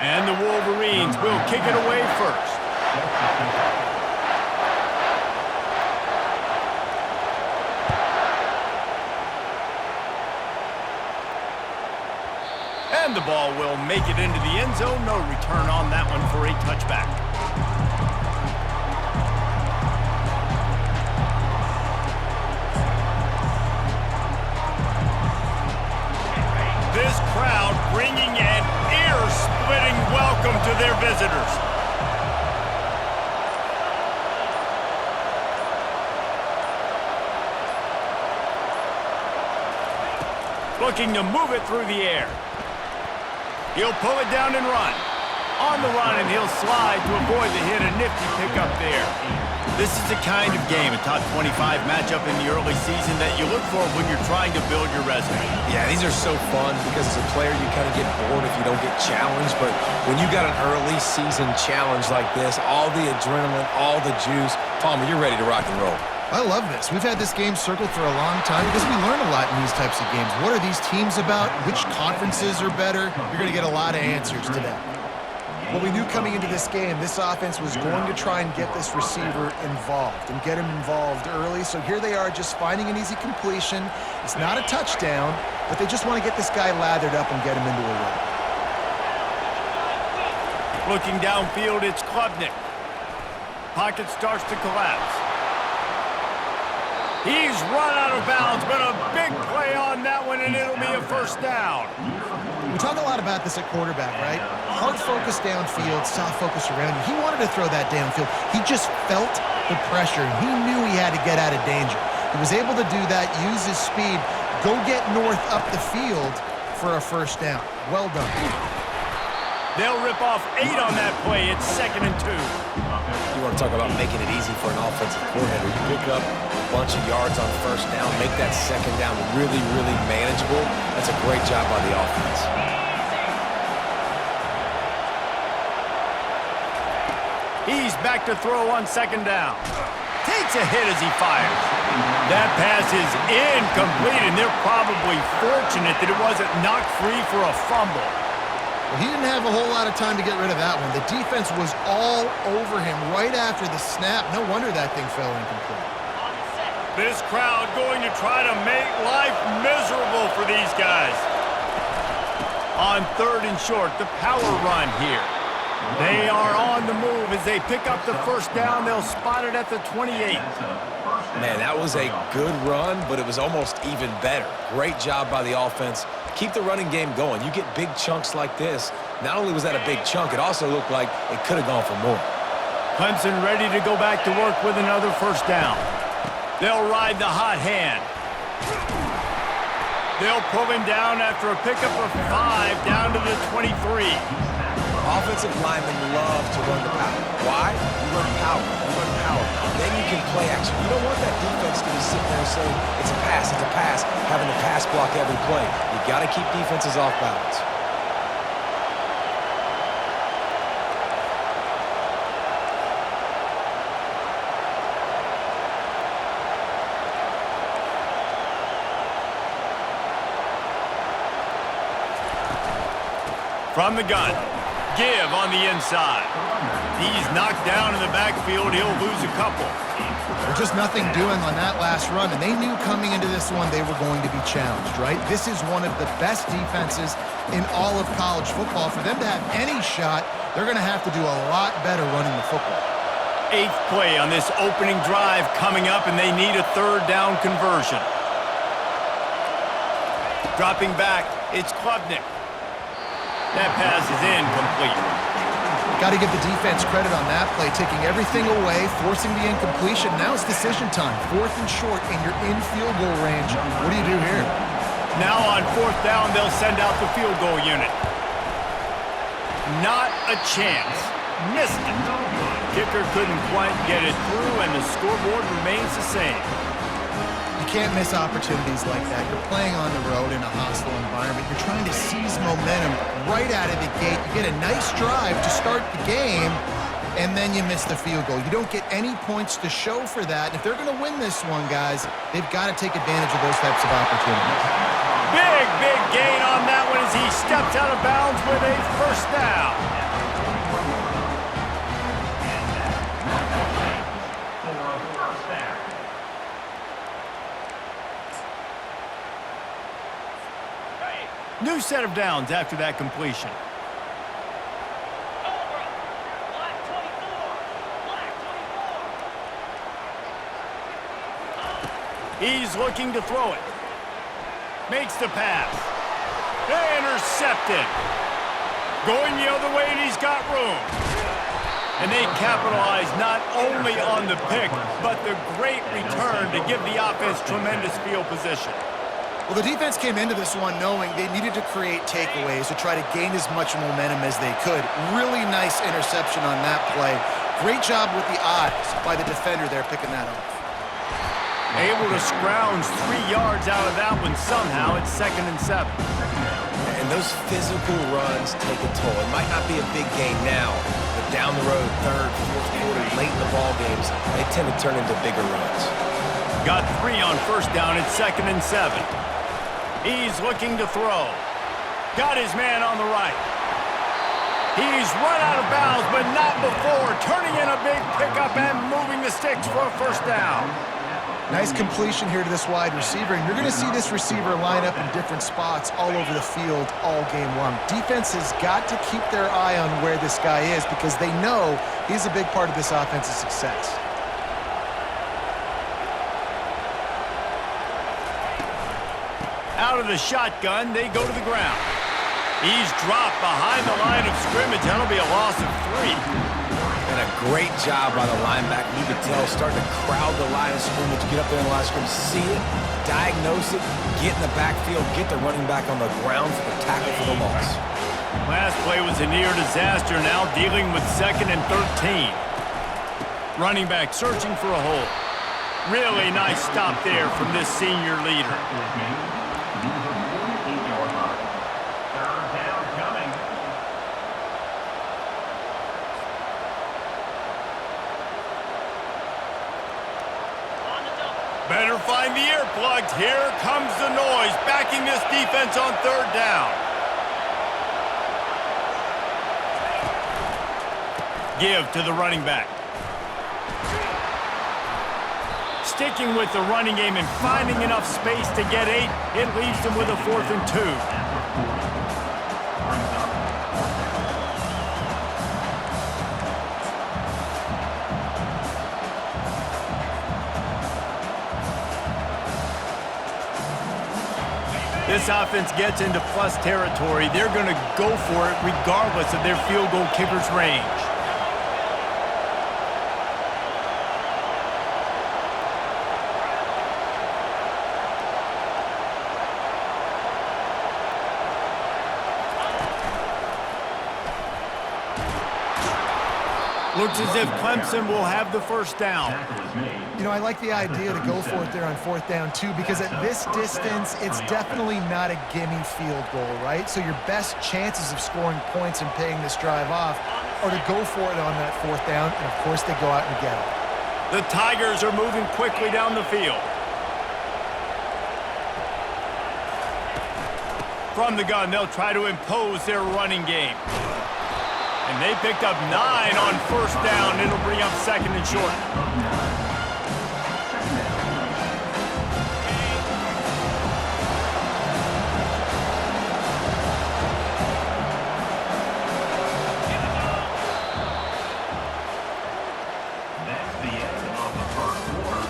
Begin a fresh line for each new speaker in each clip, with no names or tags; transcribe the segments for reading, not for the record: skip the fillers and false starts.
And the Wolverines will kick it away first. And the ball will make it into the end zone. No return on that one for a touchback. This crowd bringing an ear-splitting welcome to their visitors. Looking to move it through the air. He'll pull it down and run. On the run, and he'll slide to avoid the hit. A nifty pickup there. This is the kind of game, a top 25 matchup in the early season that you look for when you're trying to build your resume.
Yeah, these are so fun because as a player, you kind of get bored if you don't get challenged. But when you got an early season challenge like this, all the adrenaline, all the juice, Palmer, you're ready to rock and roll.
I love this. We've had this game circled for a long time because we learn a lot in these types of games. What are these teams about? Which conferences are better? You're going to get a lot of answers today. What we knew coming into this game, this offense was going to try and get this receiver involved and get him involved early. So here they are just finding an easy completion. It's not a touchdown, but they just want to get this guy lathered up and get him into a run.
Looking downfield, it's Klubnik. Pocket starts to collapse. He's run out of bounds, but a big play on that one, and it'll be a first down.
We talk a lot about this at quarterback, right? Hard focus downfield, soft focus around you. He wanted to throw that downfield. He just felt the pressure. He knew he had to get out of danger. He was able to do that, use his speed, go get north up the field for a first down. Well done.
They'll rip off 8 on that play. It's 2nd and 2.
You want to talk about making it easy for an offensive coordinator. You pick up a bunch of yards on first down, make that second down really, really manageable. That's a great job by the offense.
He's back to throw on 2nd down. Takes a hit as he fires. That pass is incomplete, and they're probably fortunate that it wasn't knocked free for a fumble.
Well, he didn't have a whole lot of time to get rid of that one. The defense was all over him right after the snap. No wonder that thing fell incomplete.
This crowd going to try to make life miserable for these guys. On 3rd and short, the power run here. They are on the move as they pick up the first down. They'll spot it at the 28.
Man, that was a good run, but it was almost even better. Great job by the offense. Keep the running game going. You get big chunks like this. Not only was that a big chunk, it also looked like it could have gone for more.
Clemson ready to go back to work with another first down. They'll ride the hot hand. They'll pull him down after a pickup of 5 down to the 23.
Offensive linemen love to run the power. Why? You run power. You run power. Then you can play action. You don't want that defense to be sitting there saying, it's a pass, having to pass block every play. You got to keep defenses off balance.
From the gun. Give on the inside. He's knocked down in the backfield. He'll lose a couple.
There's just nothing doing on that last run, and they knew coming into this one they were going to be challenged, right? This is one of the best defenses in all of college football. For them to have any shot, they're going to have to do a lot better running the football.
8th play on this opening drive coming up, and they need a 3rd down conversion. Dropping back, it's Klubnik. That pass is incomplete.
Got to give the defense credit on that play, taking everything away, forcing the incompletion. Now it's decision time. 4th and short, and you're in field goal range. What do you do here?
Now on 4th down, they'll send out the field goal unit. Not a chance. Missed it. Kicker couldn't quite get it through, and the scoreboard remains the same.
You can't miss opportunities like that. You're playing on the road in a hostile environment. You're trying to seize momentum right out of the gate. You get a nice drive to start the game, and then you miss the field goal. You don't get any points to show for that. And if they're going to win this one, guys, they've got to take advantage of those types of opportunities.
Big gain on that one as he steps out of bounds. bounds with a first down. New set of downs after that completion. He's looking to throw it. Makes the pass. Intercepted. Going the other way, and he's got room. And they capitalize not only on the pick, but the great return to give the offense tremendous field position.
Well, the defense came into this one knowing they needed to create takeaways to try to gain as much momentum as they could. Really nice interception on that play. Great job with the eyes by the defender there picking that off.
Able to scrounge 3 yards out of that one somehow. It's 2nd and 7.
And those physical runs take a toll. It might not be a big gain now, but down the road, third, fourth quarter, late in the ball games, they tend to turn into bigger runs.
Got 3 on first down. It's 2nd and 7. He's looking to throw. Got his man on the right. He's run out of bounds, but not before. Turning in a big pickup and moving the sticks for a first down.
Nice completion here to this wide receiver, and you're going to see this receiver line up in different spots all over the field all game long. Defense has got to keep their eye on where this guy is because they know he's a big part of this offense's success.
Out of the shotgun, they go to the ground. He's dropped behind the line of scrimmage. That'll be a loss of 3.
And a great job by the linebacker. You could tell starting to crowd the line of scrimmage, get up there in the line of scrimmage, see it, diagnose it, get in the backfield, get the running back on the ground for the tackle for the loss.
Last play was a near disaster, now dealing with 2nd and 13. Running back searching for a hole. Really nice stop there from this senior leader. Better find the earplugs. Here comes the noise, backing this defense on 3rd down. Give to the running back. Sticking with the running game and finding enough space to get 8, it leaves them with a 4th and 2. This offense gets into plus territory. They're going to go for it regardless of their field goal kicker's range. Looks as if Clemson will have the first down.
You know, I like the idea to go for it there on 4th down, too, because at this distance, it's definitely not a gimme field goal, right? So your best chances of scoring points and paying this drive off are to go for it on that 4th down, and, of course, they go out and get it.
The Tigers are moving quickly down the field. From the gun, they'll try to impose their running game. And they picked up 9 on first down. It'll bring up 2nd and short.
That's the end of the first quarter.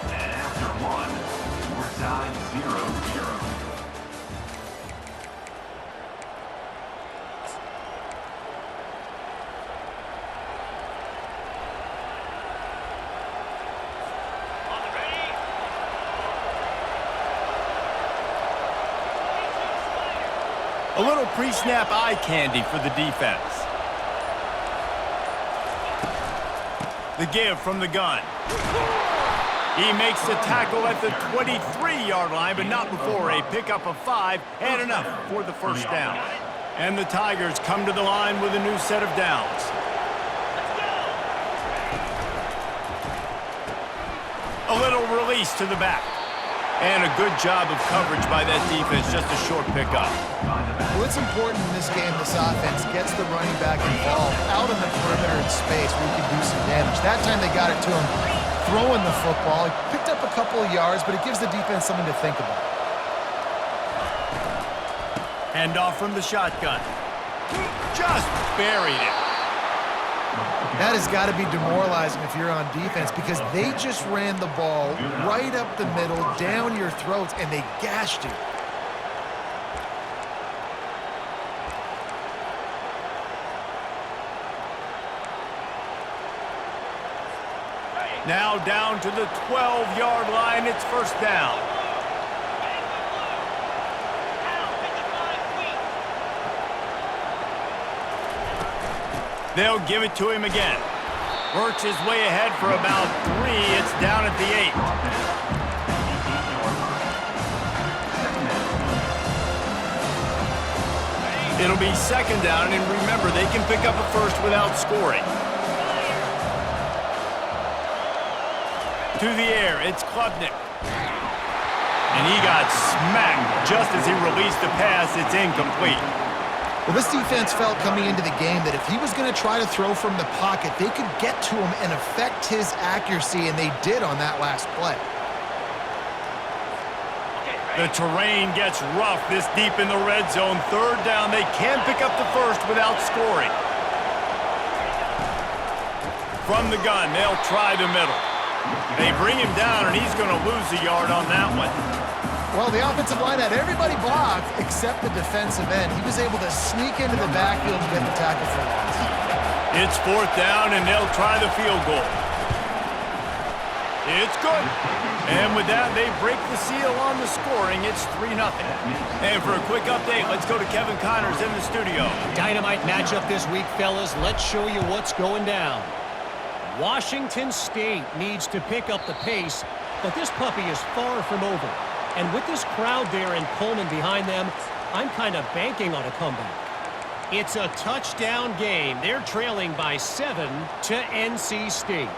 And after 1, we're tied 0-0.
A little pre-snap eye candy for the defense. The give from the gun. He makes the tackle at the 23-yard line, but not before a pickup of 5 and enough for the first down. And the Tigers come to the line with a new set of downs. A little release to the back. And a good job of coverage by that defense, just a short pickup.
Well, it's important in this game this offense gets the running back involved out in the perimeter in space where he can do some damage. That time they got it to him throwing the football. He picked up a couple of yards, but it gives the defense something to think about.
Handoff from the shotgun. Just buried it.
That has got to be demoralizing if you're on defense because they just ran the ball right up the middle, down your throats, and they gashed you.
Now down to the 12-yard line. It's first down. They'll give it to him again. Works his way ahead for about 3. It's down at the 8. It'll be second down, and remember, they can pick up a first without scoring. To the air, it's Klubnik. And he got smacked just as he released the pass. It's incomplete.
Well, this defense felt coming into the game that if he was going to try to throw from the pocket, they could get to him and affect his accuracy, and they did on that last play.
The terrain gets rough this deep in the red zone. Third down, they can pick up the first without scoring. From the gun, they'll try the middle. They bring him down, and he's going to lose a yard on that one.
Well, the offensive line had everybody blocked except the defensive end. He was able to sneak into the backfield and get the tackle for loss.
It's fourth down, and they'll try the field goal. It's good. And with that, they break the seal on the scoring. It's 3-0. And for a quick update, let's go to Kevin Connors in the studio.
Dynamite matchup this week, fellas. Let's show you what's going down. Washington State needs to pick up the pace, but this puppy is far from over. And with this crowd there in Pullman behind them, I'm kind of banking on a comeback. It's a touchdown game. They're trailing by 7 to NC State.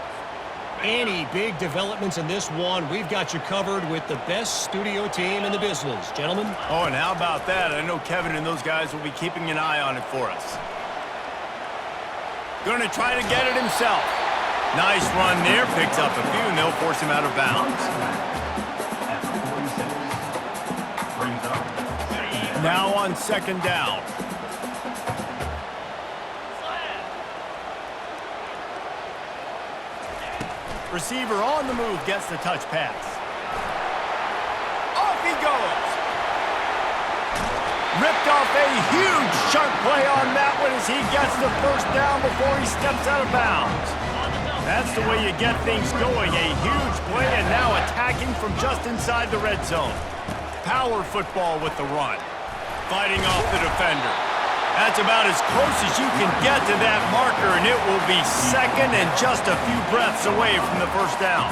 Any big developments in this one, we've got you covered with the best studio team in the business. Gentlemen?
Oh, and how about that? I know Kevin and those guys will be keeping an eye on it for us. Going to try to get it himself. Nice run there. Picks up a few, and they'll force him out of bounds. Now on second down. Receiver on the move gets the touch pass. Off he goes. Ripped off a huge chunk play on that one as he gets the first down before he steps out of bounds. That's the way you get things going. A huge play and now attacking from just inside the red zone. Power football with the run. Fighting off the defender. That's about as close as you can get to that marker, and it will be second and just a few breaths away from the first down.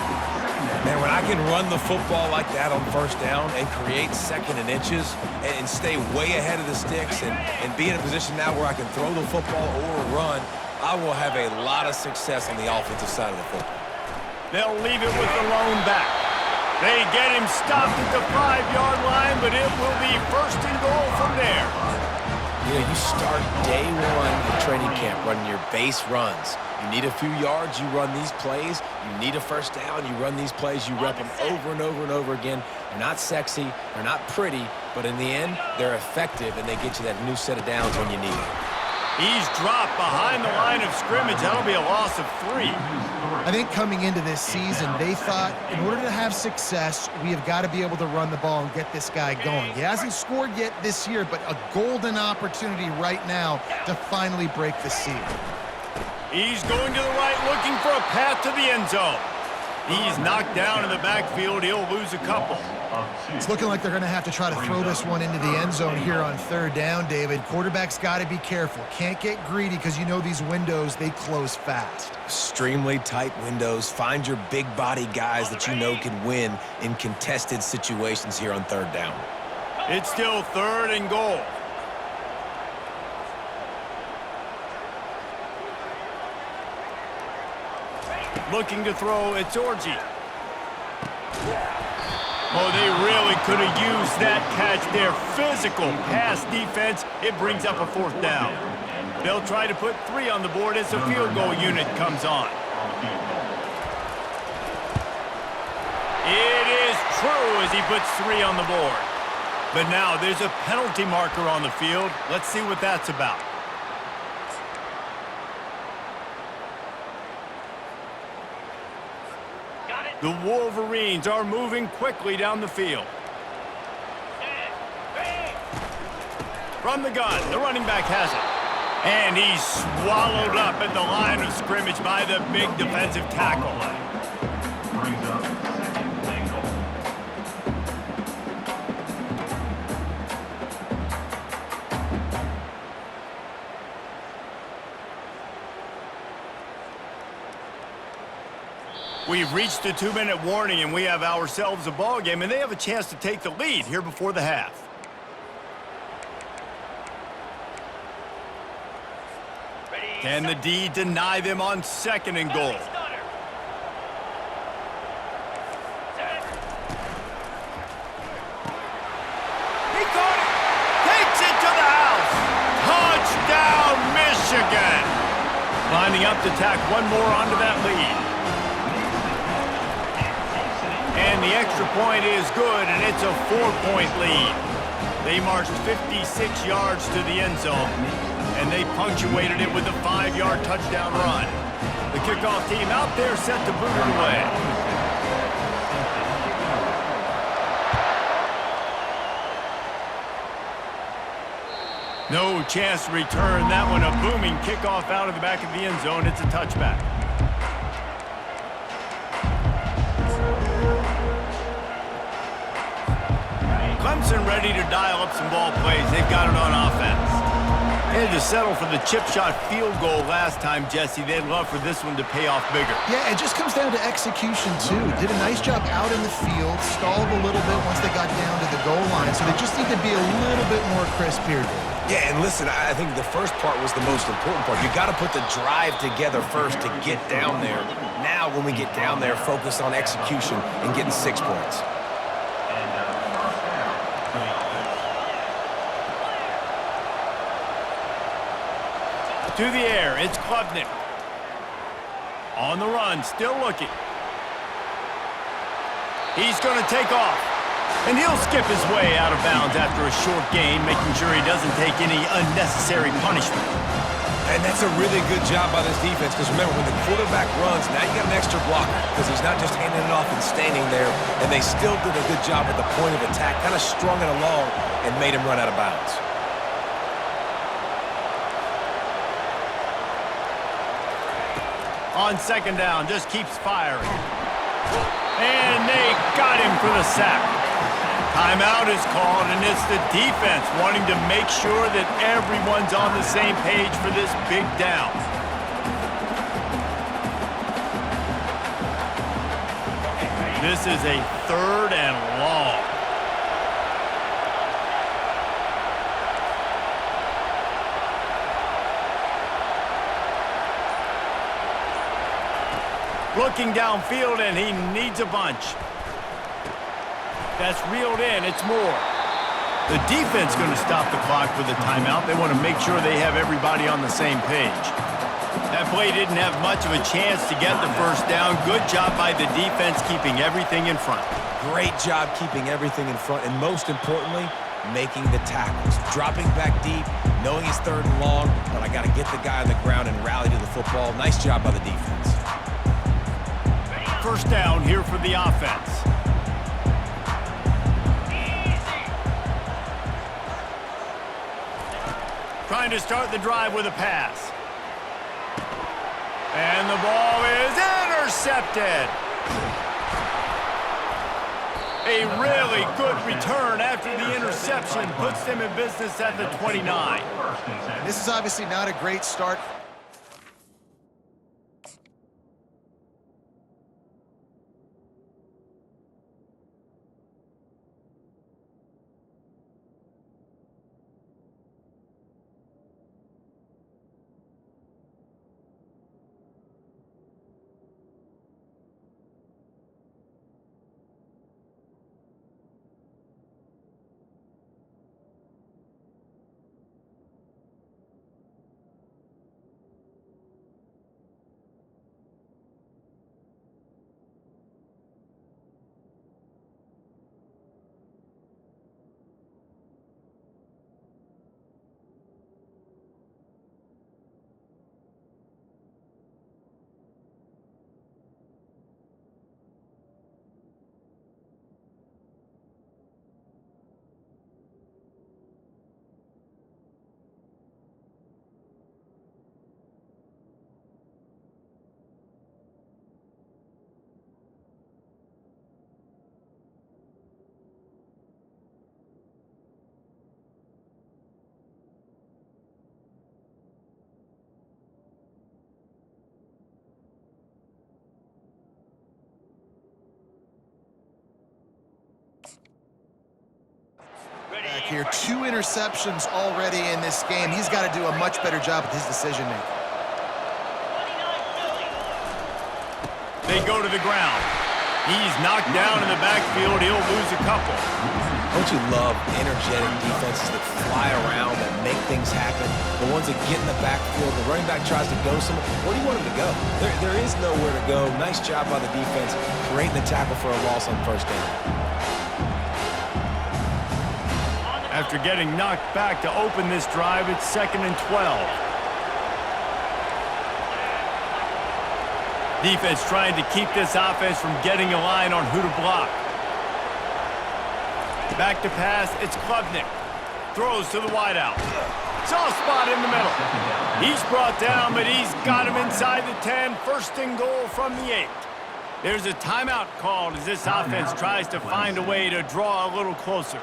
Man, when I can run the football like that on first down and create second and inches and stay way ahead of the sticks and be in a position now where I can throw the football or run, I will have a lot of success on the offensive side of the football.
They'll leave it with the lone back. They get him stopped at the 5-yard line, but it will be first and goal from there.
You know, you start day one of training camp running your base runs. You need a few yards, you run these plays. You need a first down, you run these plays. You rep them over and over and over again. They're not sexy, they're not pretty, but in the end, they're effective, and they get you that new set of downs when you need it.
He's dropped behind the line of scrimmage. That'll be a loss of 3.
I think coming into this season, they thought in order to have success, we have got to be able to run the ball and get this guy going. He hasn't scored yet this year, but a golden opportunity right now to finally break the seal.
He's going to the right, looking for a path to the end zone. He's knocked down in the backfield. He'll lose a couple.
It's looking like they're going to have to try to throw this one into the end zone here on third down, David. Quarterback's got to be careful. Can't get greedy because you know these windows, they close fast.
Extremely tight windows. Find your big body guys that you know can win in contested situations here on third down.
It's still third and goal. Looking to throw, it's Orji. Oh, they really could have used that catch there. Physical pass defense. It brings up a 4th down. They'll try to put 3 on the board as the field goal unit comes on. It is true as he puts 3 on the board. But now there's a penalty marker on the field. Let's see what that's about. The Wolverines are moving quickly down the field. From the gun, the running back has it. And he's swallowed up at the line of scrimmage by the big defensive tackle.
Brings up 2nd and goal.
We've reached the 2-minute warning, and we have ourselves a ball game, and they have a chance to take the lead here before the half. Can the D deny them on 2nd and goal? He caught it! Takes it to the house! Touchdown, Michigan! Lining up to tack one more onto that lead. And the extra point is good, and it's a 4-point lead. They marched 56 yards to the end zone, and they punctuated it with a 5-yard touchdown run. The kickoff team out there set to boot it away. No chance to return that one. A booming kickoff out of the back of the end zone. It's a touchback. Clemson ready to dial up some ball plays. They've got it on offense. They had to settle for the chip shot field goal last time, Jesse. They'd love for this one to pay off bigger.
Yeah, it just comes down to execution, too. Did a nice job out in the field, stalled a little bit once they got down to the goal line, so they just need to be a little bit more crisp here, Dave.
Yeah, and listen, I think the first part was the most important part. You got to put the drive together first to get down there. Now, when we get down there, focus on execution and getting 6 points.
To the air, it's Klubnik. On the run, still looking. He's going to take off. And he'll skip his way out of bounds after a short gain, making sure he doesn't take any unnecessary punishment.
And that's a really good job by this defense, because remember, when the quarterback runs, now you got an extra blocker, because he's not just handing it off and standing there, and they still did a good job at the point of attack, kind of strung it along and made him run out of bounds.
On 2nd down, just keeps firing. And they got him for the sack. Timeout is called, and it's the defense wanting to make sure that everyone's on the same page for this big down. This is a 3rd and long. Looking downfield, and he needs a bunch. That's reeled in. It's more. The defense going to stop the clock with a timeout. They want to make sure they have everybody on the same page. That play didn't have much of a chance to get the 1st down. Good job by the defense keeping everything in front.
Great job keeping everything in front, and most importantly, making the tackles. Dropping back deep, knowing it's 3rd and long, but I got to get the guy on the ground and rally to the football. Nice job by the defense.
1st down here for the offense. Trying to start the drive with a pass. And the ball is intercepted. A really good return after the interception puts them in business at the 29.
This is obviously not a great start. here. 2 interceptions already in this game. He's got to do a much better job with his decision-making.
They go to the ground. He's knocked down in the backfield. He'll lose a couple.
Don't you love energetic defenses that fly around, that make things happen? The ones that get in the backfield, the running back tries to go somewhere. Where do you want him to go? There is nowhere to go. Nice job by the defense, creating the tackle for a loss on first down.
After getting knocked back to open this drive, it's 2nd and 12. Defense trying to keep this offense from getting a line on who to block. Back to pass, it's Klubnik. Throws to the wideout. Soft spot in the middle. He's brought down, but he's got him inside the 10. 1st and goal from the 8. There's a timeout called as this offense tries to find a way to draw a little closer.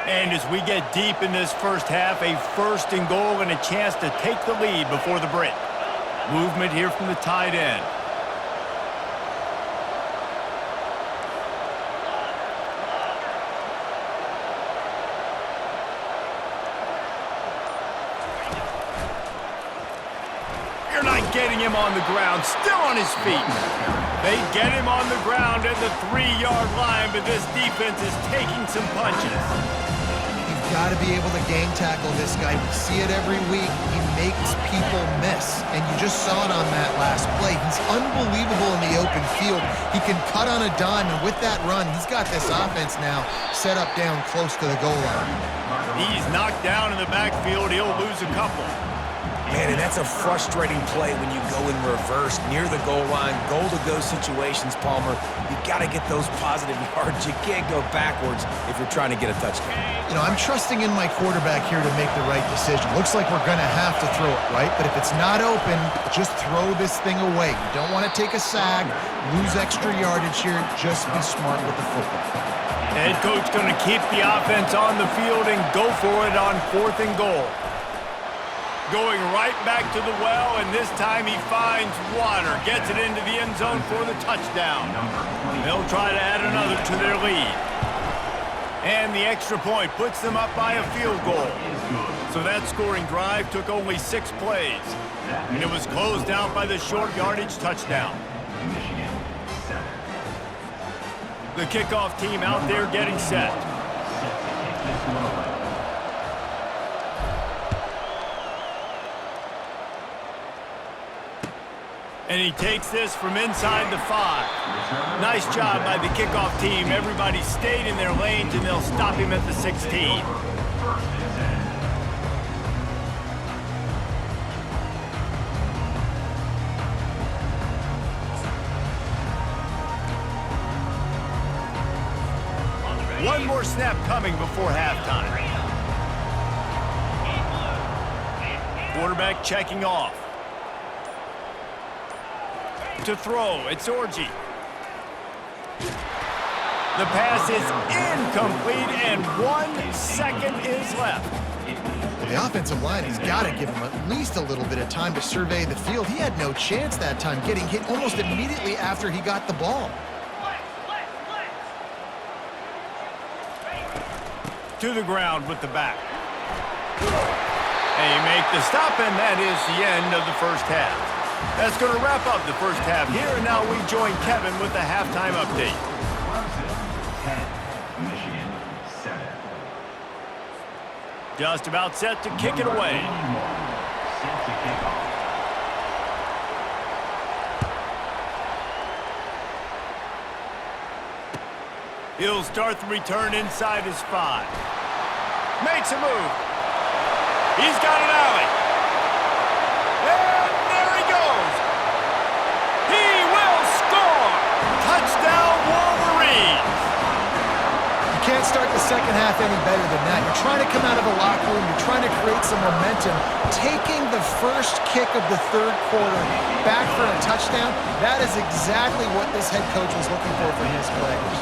And as we get deep in this first half, a 1st and goal and a chance to take the lead before the break. Movement here from the tight end. You're not getting him on the ground, still on his feet. They get him on the ground at the 3-yard line, but this defense is taking some punches.
Got to be able to gang tackle this guy. We see it every week. He makes people miss, and you just saw it on that last play. He's unbelievable in the open field. He can cut on a dime, and with that run, he's got this offense now set up down close to the goal line.
He's knocked down in the backfield. He'll lose a couple.
Man, and that's a frustrating play when you go in reverse near the goal line, goal-to-go situations, Palmer. You got to get those positive yards. You can't go backwards if you're trying to get a touchdown.
You know, I'm trusting in my quarterback here to make the right decision. Looks like we're going to have to throw it, right? But if it's not open, just throw this thing away. You don't want to take a sag, lose extra yardage here. Just be smart with the football.
Head coach going to keep the offense on the field and go for it on 4th and goal. Going right back to the well, and this time he finds water. Gets it into the end zone for the touchdown. They'll try to add another to their lead. And the extra point puts them up by a field goal. So that scoring drive took only 6 plays. And it was closed out by the short yardage touchdown. The kickoff team out there getting set. And he takes this from inside the 5. Nice job by the kickoff team. Everybody stayed in their lanes, and they'll stop him at the 16. One more snap coming before halftime. Quarterback checking off. To throw, it's Orji. The pass is incomplete, and 1 second is left.
Well, the offensive line has got to give him at least a little bit of time to survey the field. He had no chance that time, getting hit almost immediately after he got the ball.
To the ground with the back. They make the stop, and that is the end of the first half. That's going to wrap up the first half here, and now we join Kevin with the halftime update.
Clemson 10, Michigan 7.
Just about set to kick it away.
Set to kick off.
He'll start the return inside his 5. Makes a move. He's got an alley. And there he goes. He will score. Touchdown, Wolverines.
You can't start the second half any better than that. You're trying to come out of the locker room. You're trying to create some momentum. Taking the first kick of the third quarter back for a touchdown, that is exactly what this head coach was looking for from his players.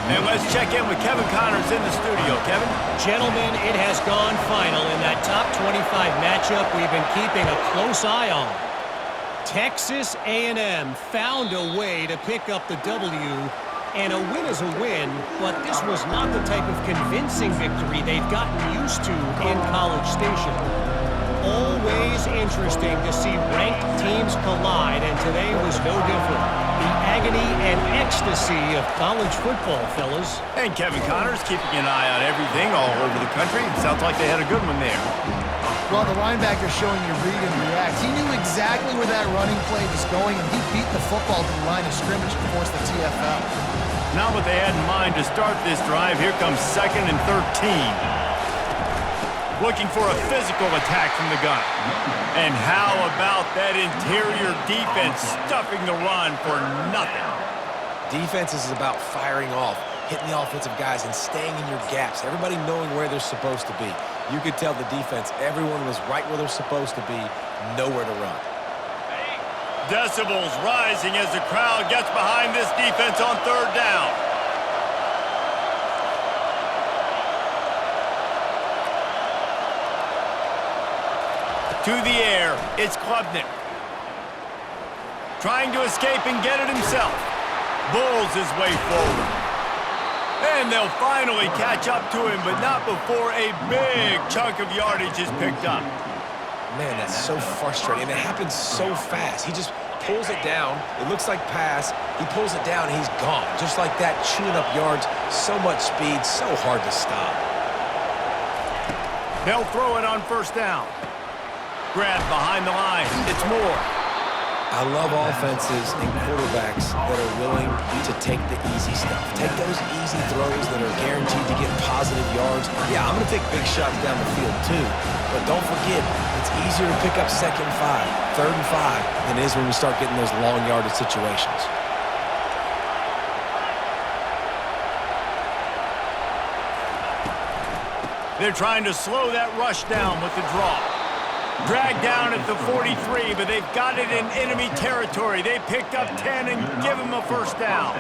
And let's check in with Kevin Connors in the studio. Kevin?
Gentlemen, it has gone final in that top 25 matchup we've been keeping a close eye on. Texas A&M found a way to pick up the W, and a win is a win, but this was not the type of convincing victory they've gotten used to in College Station. Always interesting to see ranked teams collide, and today was no different. The agony and ecstasy of college football, fellas.
And Kevin Connors keeping an eye on everything all over the country. Sounds like they had a good one there.
Well, the linebacker showing you read and react. He knew exactly where that running play was going, and he beat the football to the line of scrimmage and forced the TFL.
Not what they had in mind to start this drive. Here comes 2nd and 13. Looking for a physical attack from the gun. And how about that interior defense stuffing the run for nothing?
Defense is about firing off, hitting the offensive guys, and staying in your gaps. Everybody knowing where they're supposed to be. You could tell the defense, everyone was right where they're supposed to be, nowhere to run.
Decibels rising as the crowd gets behind this defense on 3rd down. To the air, it's Klubnik. Trying to escape and get it himself. Bulls his way forward. And they'll finally catch up to him, but not before a big chunk of yardage is picked up.
Man, that's so frustrating. And it happens so fast. He just pulls it down. It looks like pass. He pulls it down, and he's gone. Just like that, chewing up yards. So much speed, so hard to stop.
They'll throw it on 1st down. Grab behind the line. It's Moore.
I love offenses and quarterbacks that are willing to take the easy stuff. Take those easy throws that are guaranteed to get positive yards. Yeah, I'm going to take big shots down the field too. But don't forget, it's easier to pick up 2nd and 5, 3rd and 5 than it is when we start getting those long yardage situations.
They're trying to slow that rush down with the draw. Dragged down at the 43, but they've got it in enemy territory. They pick up 10 and give him a 1st down.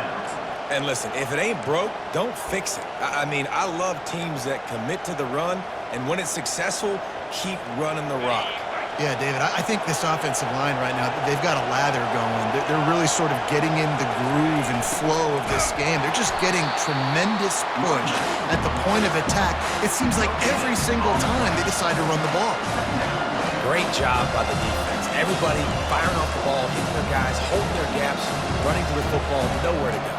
And listen, if it ain't broke, don't fix it. I mean, I love teams that commit to the run, and when it's successful, keep running the rock.
Yeah, David, I think this offensive line right now, they've got a lather going. They're really sort of getting in the groove and flow of this game. They're just getting tremendous push at the point of attack. It seems like every single time they decide to run the ball.
Great job by the defense. Everybody firing off the ball, hitting their guys, holding their gaps, running to the football, nowhere to go.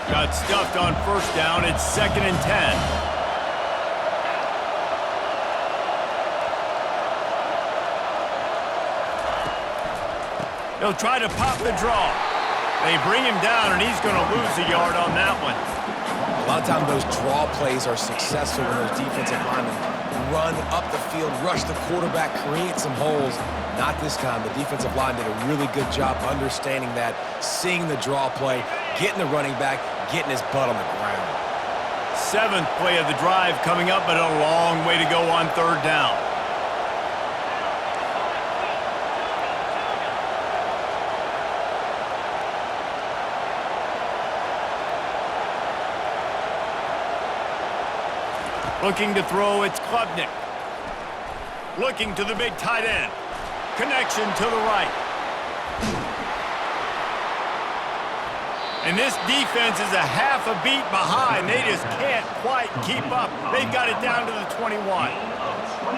Got stuffed on 1st down. It's 2nd and 10. They'll try to pop the draw. They bring him down, and he's going to lose a yard on that one.
A lot of times those draw plays are successful when those defensive linemen run up the field, rush the quarterback, create some holes. Not this time. The defensive line did a really good job understanding that, seeing the draw play, getting the running back, getting his butt on the ground.
7th play of the drive coming up, but a long way to go on 3rd down. Looking to throw, it's Klubnik. Looking to the big tight end. Connection to the right. And this defense is a half a beat behind. They just can't quite keep up. They've got it down to the 21.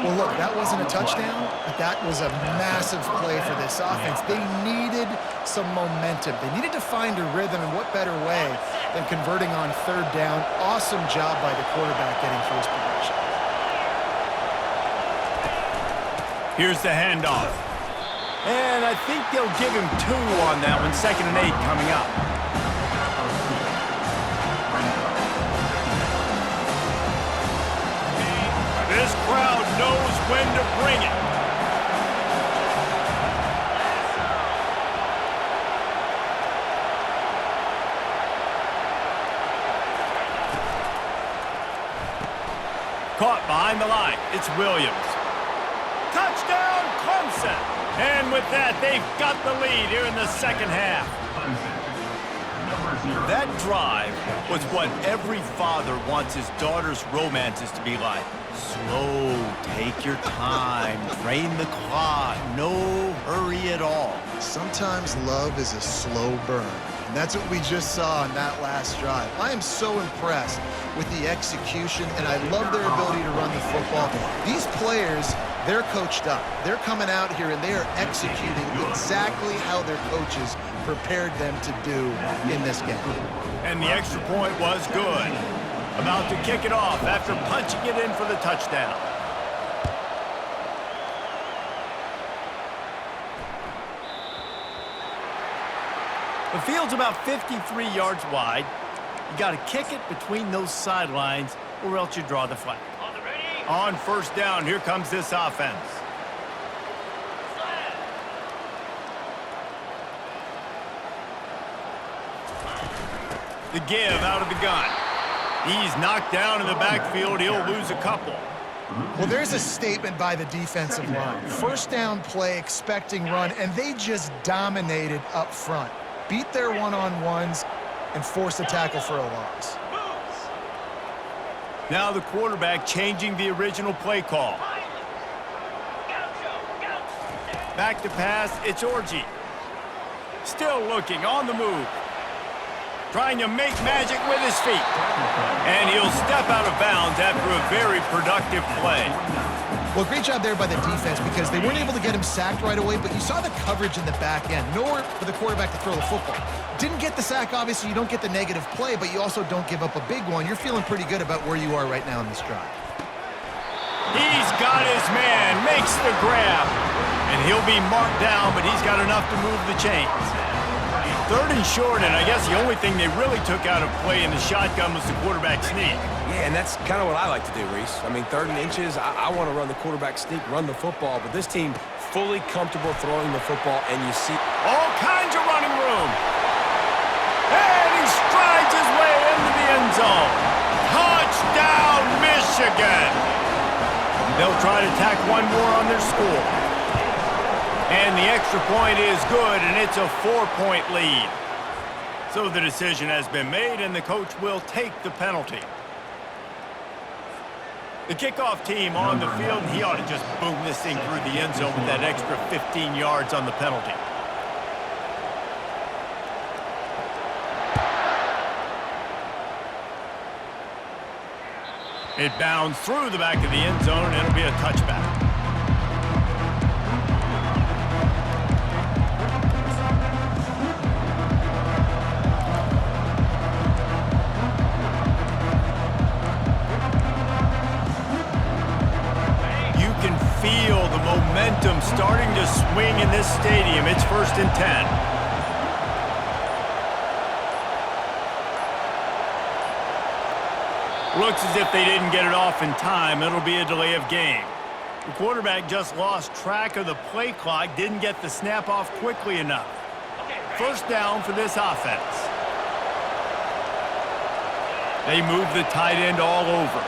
Well, look, that wasn't a touchdown, but that was a massive play for this offense. They needed some momentum. They needed to find a rhythm, and what better way than converting on 3rd down. Awesome job by the quarterback getting first progression.
Here's the handoff. And I think they'll give him 2 on that one. 2nd and 8 coming up. This crowd knows when to bring it. Caught behind the line. It's Williams. Touchdown, Clemson! And with that, they've got the lead here in the 2nd half. That drive was what every father wants his daughter's romances to be like. Slow, take your time, drain the clock, no hurry at all.
Sometimes love is a slow burn. And that's what we just saw on that last drive. I am so impressed with the execution, and I love their ability to run the football. These players, they're coached up. They're coming out here, and they are executing exactly how their coaches prepared them to do in this game.
And the extra point was good. About to kick it off after punching it in for the touchdown. The field's about 53 yards wide. You got to kick it between those sidelines or else you draw the flag. On first down, here comes this offense. The give out of the gun. He's knocked down in the backfield. He'll lose a couple.
Well, there's a statement by the defensive line. First down play, expecting run, and they just dominated up front. Beat their one-on-ones and forced a tackle for a loss.
Now the quarterback changing the original play call. Back to pass, it's Orji. Still looking, on the move. Trying to make magic with his feet. And he'll step out of bounds after a very productive play.
Well, great job there by the defense because they weren't able to get him sacked right away, but you saw the coverage in the back end. Nowhere for the quarterback to throw the football. Didn't get the sack, obviously. You don't get the negative play, but you also don't give up a big one. You're feeling pretty good about where you are right now in this drive.
He's got his man, makes the grab. And he'll be marked down, but he's got enough to move the chains. Third and short, and I guess the only thing they really took out of play in the shotgun was the quarterback sneak.
Yeah, and that's kind of what I like to do, Reese. I mean, 3rd and inches, I want to run the quarterback sneak, run the football, but this team fully comfortable throwing the football, and you see
all kinds of running room. And he strides his way into the end zone. Touchdown, Michigan. They'll try to tack one more on their score. And the extra point is good, and it's a 4-point lead. So the decision has been made, and the coach will take the penalty. The kickoff team on the field, and he ought to just boom this thing through the end zone with that extra 15 yards on the penalty. It bounds through the back of the end zone, and it'll be a touchback. Feel the momentum starting to swing in this stadium. It's 1st and 10. Looks as if they didn't get it off in time. It'll be a delay of game. The quarterback just lost track of the play clock, didn't get the snap off quickly enough. First down for this offense. They move the tight end all over.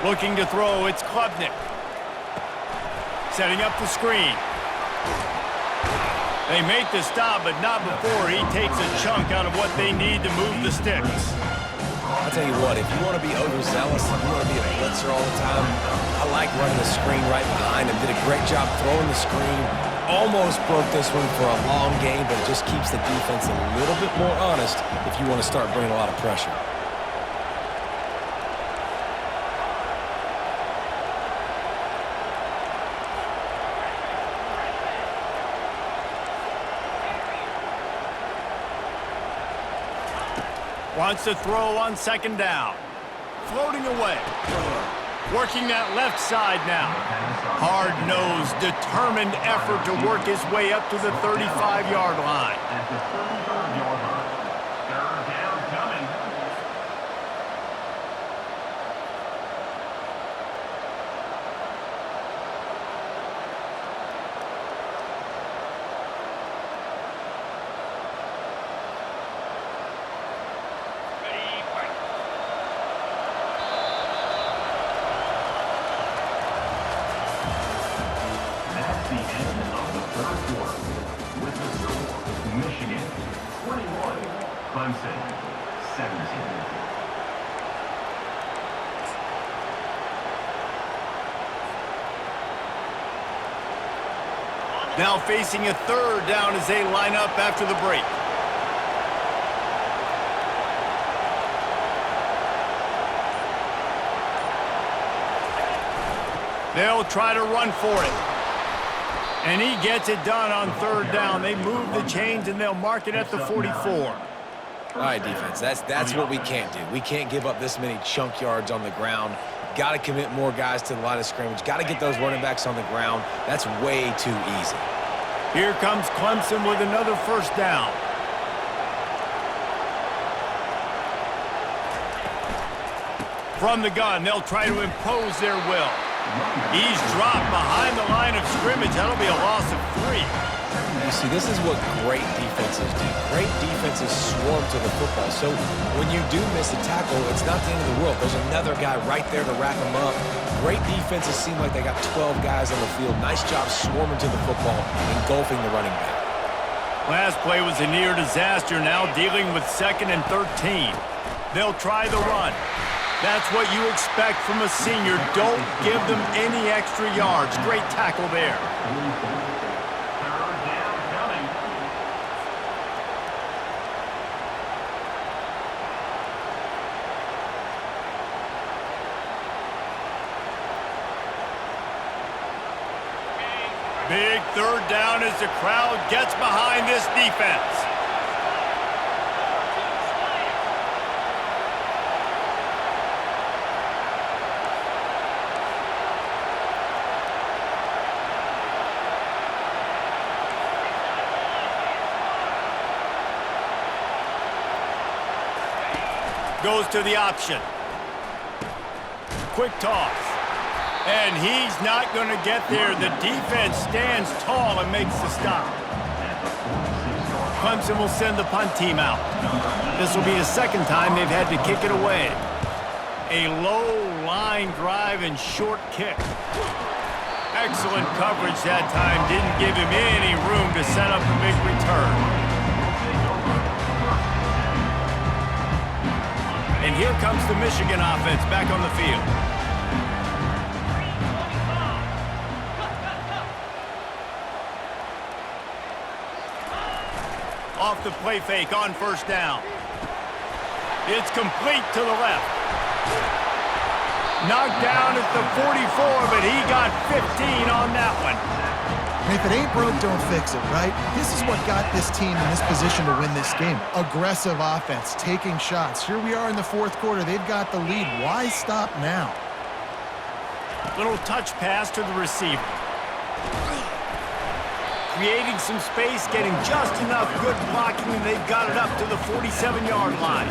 Looking to throw, it's Klubnik. Setting up the screen. They make the stop, but not before he takes a chunk out of what they need to move the sticks.
I'll tell you what, if you want to be overzealous, if you want to be a blitzer all the time, I like running the screen right behind him. Did a great job throwing the screen. Almost broke this one for a long game, but it just keeps the defense a little bit more honest if you want to start bringing a lot of pressure.
Wants to throw on 2nd down. Floating away. Working that left side now. Hard-nosed, determined effort to work his way up to the 35-yard line.
At the 35-yard line. 3rd down coming. That's the end of
Now facing a third down as they line up after the break. They'll try to run for it. And he gets it done on third down. They move the chains, and they'll mark it at the 44.
All right, defense, that's what we can't do. We can't give up this many chunk yards on the ground. Got to commit more guys to the line of scrimmage. Got to get those running backs on the ground. That's way too easy.
Here comes Clemson with another first down. From the gun, they'll try to impose their will. He's dropped behind the line of scrimmage. That'll be a loss of 3.
You see, this is what great defenses do. Great defenses swarm to the football. So when you do miss a tackle, it's not the end of the world. There's another guy right there to wrap him up. Great defenses seem like they got 12 guys on the field. Nice job swarming to the football, engulfing the running back.
Last play was a near disaster, now dealing with 2nd and 13. They'll try the run. That's what you expect from a senior. Don't give them any extra yards. Great tackle there. Big third down as the crowd gets behind this defense. Goes to the option. Quick toss. And he's not going to get there. The defense stands tall and makes the stop. Clemson will send the punt team out. This will be the second time they've had to kick it away. A low line drive and short kick. Excellent coverage that time. Didn't give him any room to set up a big return. And here comes the Michigan offense back on the field. Off the play fake on first down. It's complete to the left. Knocked down at the 44, but he got 15 on that one.
And if it ain't broke, don't fix it, right? This is what got this team in this position to win this game. Aggressive offense, taking shots. Here we are in the fourth quarter. They've got the lead. Why stop now?
Little touch pass to the receiver. Creating some space, getting just enough good blocking, and they've got it up to the 47-yard line.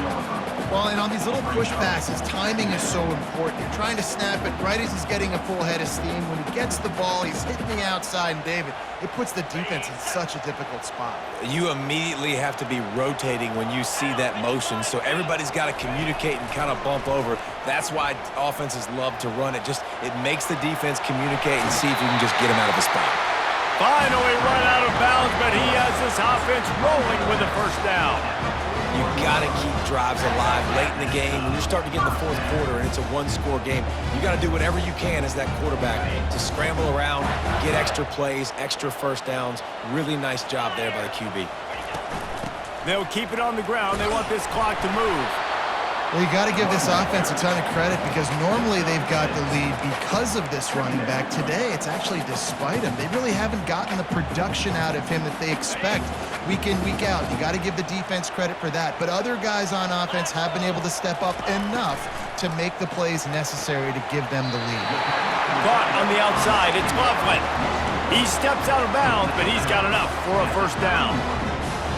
Well, and on these little push passes, timing is so important. You're trying to snap it right as he's getting a full head of steam. When he gets the ball, he's hitting the outside, and David, it puts the defense in such a difficult spot.
You immediately have to be rotating when you see that motion, so everybody's got to communicate and kind of bump over. That's why offenses love to run it. It makes the defense communicate and see if you can just get him out of a spot.
Finally run out of bounds, but he has this offense rolling with a first down.
You got to keep drives alive late in the game. When you're starting to get in the fourth quarter and it's a one-score game, you got to do whatever you can as that quarterback to scramble around, get extra plays, extra first downs. Really nice job there by the QB.
They'll keep it on the ground. They want this clock to move.
Well, you got to give this offense a ton of credit because normally they've got the lead because of this running back. Today, it's actually despite him. They really haven't gotten the production out of him that they expect week in, week out. You got to give the defense credit for that. But other guys on offense have been able to step up enough to make the plays necessary to give them the lead.
Caught on the outside. It's Loveland. He steps out of bounds, but he's got enough for a first down.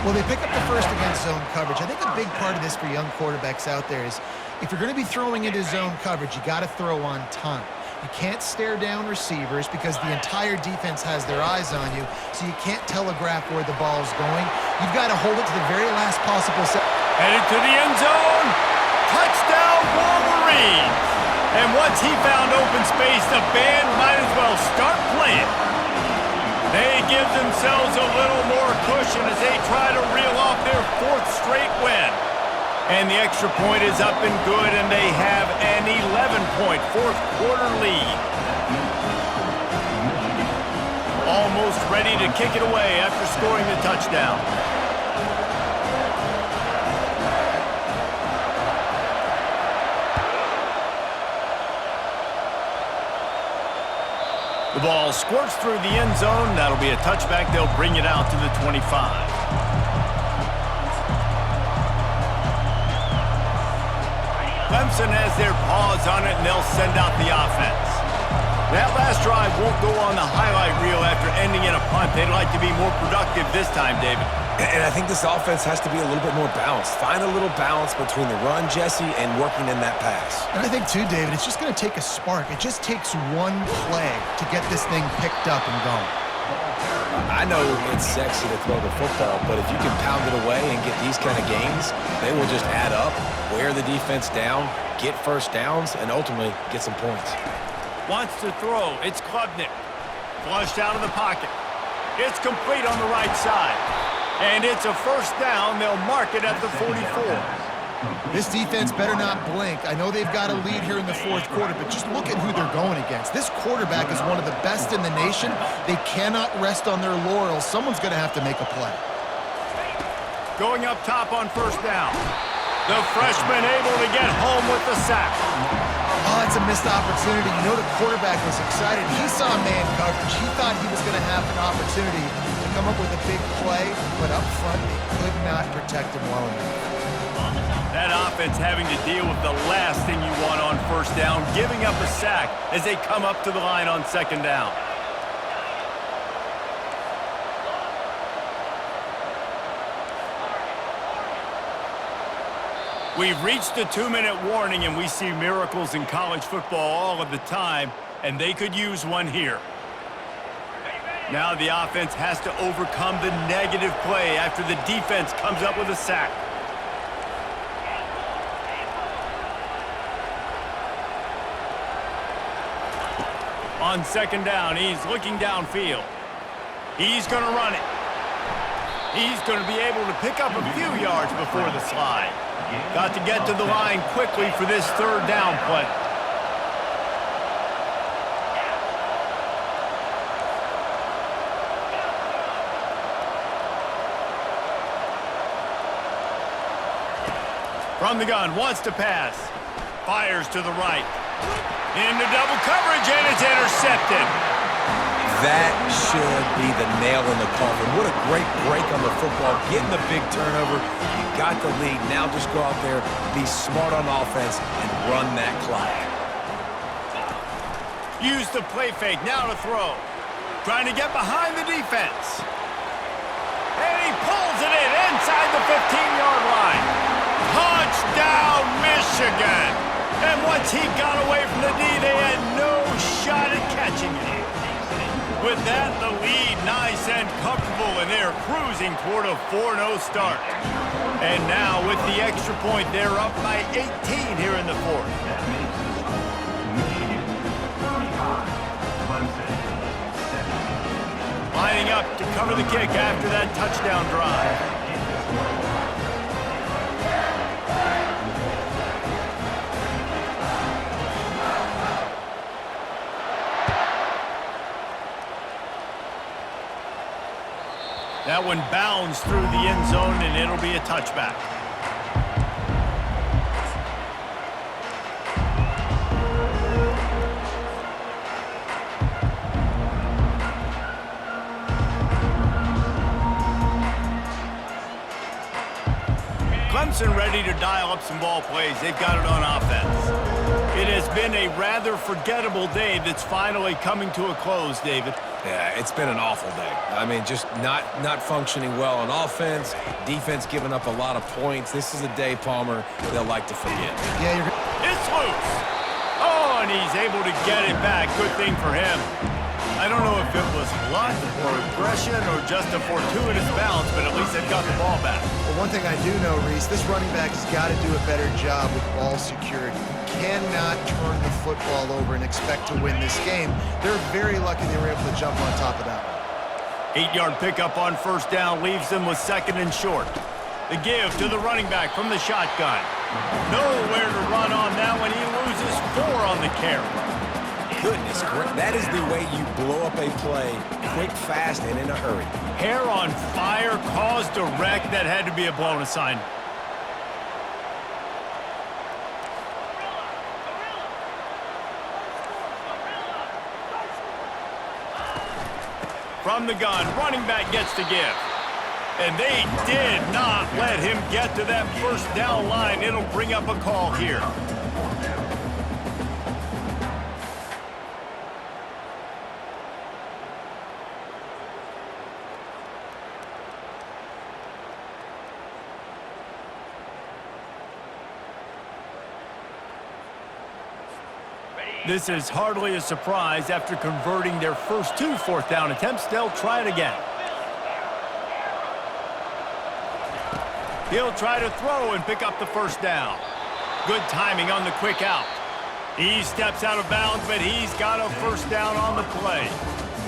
Well, they pick up the first against zone coverage. I think a big part of this for young quarterbacks out there is if you're going to be throwing into zone coverage, you got to throw on time. You can't stare down receivers because the entire defense has their eyes on you, so you can't telegraph where the ball is going. You've got to hold it to the very last possible second.
Headed to the end zone. Touchdown, Wolverines. And once he found open space, the band might as well start playing. They give themselves a little more cushion as they try to reel off their fourth straight win. And the extra point is up and good, and they have an 11-point fourth quarter lead. Almost ready ready to kick it away after scoring the touchdown. The ball squirts through the end zone. That'll be a touchback. They'll bring it out to the 25. Clemson has their paws on it, and they'll send out the offense. That last drive won't go on the highlight reel after ending in a punt. They'd like to be more productive this time, David.
And I think this offense has to be a little bit more balanced. Find a little balance between the run, Jesse, and working in that pass.
And I think, too, David, it's just going to take a spark. It just takes one play to get this thing picked up and going.
I know it's sexy to throw the football, but if you can pound it away and get these kind of gains, they will just add up, wear the defense down, get first downs, and ultimately get some points.
Wants to throw. It's Klubnik. Flushed out of the pocket. It's complete on the right side. And it's a first down. They'll mark it at the 44.
This defense better not blink. I know they've got a lead here in the fourth quarter, but just look at who they're going against. This quarterback is one of the best in the nation. They cannot rest on their laurels. Someone's going to have to make a play.
Going up top on first down. The freshman able to get home with the sack.
Oh, it's a missed opportunity. You know the quarterback was excited. He saw man coverage. He thought he was going to have an opportunity to come up with a big play, but up front they could not protect him well enough.
That offense having to deal with the last thing you want on first down, giving up a sack as they come up to the line on second down. We've reached a 2-minute warning, and we see miracles in college football all of the time, and they could use one here. Now the offense has to overcome the negative play after the defense comes up with a sack. On second down, he's looking downfield. He's going to run it. He's going to be able to pick up a few yards before the slide. Got to get to the line quickly for this third down play. From the gun, wants to pass. Fires to the right. Into double coverage, and it's intercepted.
That should be the nail in the coffin. What a great break on the football. Getting the big turnover. You got the lead. Now just go out there, be smart on offense, and run that clock.
Use the play fake. Now to throw. Trying to get behind the defense. And he pulls it in inside the 15-yard line. Touchdown, Michigan. And once he got away from the D, they had no shot at catching it. With that, the lead nice and comfortable, and they're cruising toward a 4-0 start. And now, with the extra point, they're up by 18 here in the fourth.
Michigan 35, Clemson 7.
Lining up to cover the kick after that touchdown drive. That one bounds through the end zone, and it'll be a touchback. Clemson ready to dial up some ball plays. They've got it on offense. It has been a rather forgettable day that's finally coming to a close, David.
Yeah, it's been an awful day. I mean, just not functioning well on offense, defense giving up a lot of points. This is a day, Palmer, they'll like to forget.
Yeah, you're...
It's loose. Oh, and he's able to get it back. Good thing for him. I don't know if it was luck or aggression or just a fortuitous bounce, but at least they've got the ball back.
Well, one thing I do know, Reese, this running back has got to do a better job with ball security. You cannot turn the football over and expect to win this game. They're very lucky they were able to jump on top of that one.
8-yard pickup on first down leaves them with second and short. The give to the running back from the shotgun. Nowhere to run on that one. He loses 4 on the carry.
goodness, that is the way you blow up a play quick, fast, and in a hurry.
Hair on fire, caused a wreck. That had to be a blown aside. From the gun, running back gets to give. And they did not let him get to that first down line. It'll bring up a call here. This is hardly a surprise. After converting their first 2 fourth-down attempts, they'll try it again. He'll try to throw and pick up the first down. Good timing on the quick out. He steps out of bounds, but he's got a first down on the play.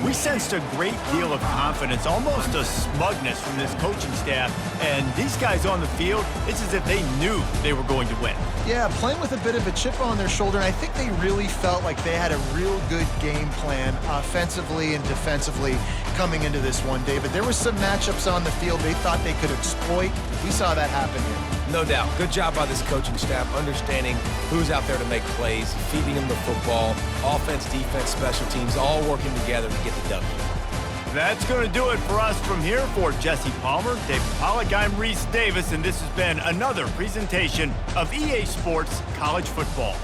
We sensed a great deal of confidence, almost a smugness from this coaching staff. And these guys on the field, it's as if they knew they were going to win.
Yeah, playing with a bit of a chip on their shoulder, and I think they really felt like they had a real good game plan offensively and defensively coming into this one, David. There were some matchups on the field they thought they could exploit. We saw that happen here.
No doubt. Good job by this coaching staff, understanding who's out there to make plays, feeding them the football, offense, defense, special teams, all working together to get the W.
That's going to do it for us from here. For Jesse Palmer, David Pollack, I'm Reese Davis, and this has been another presentation of EA Sports College Football.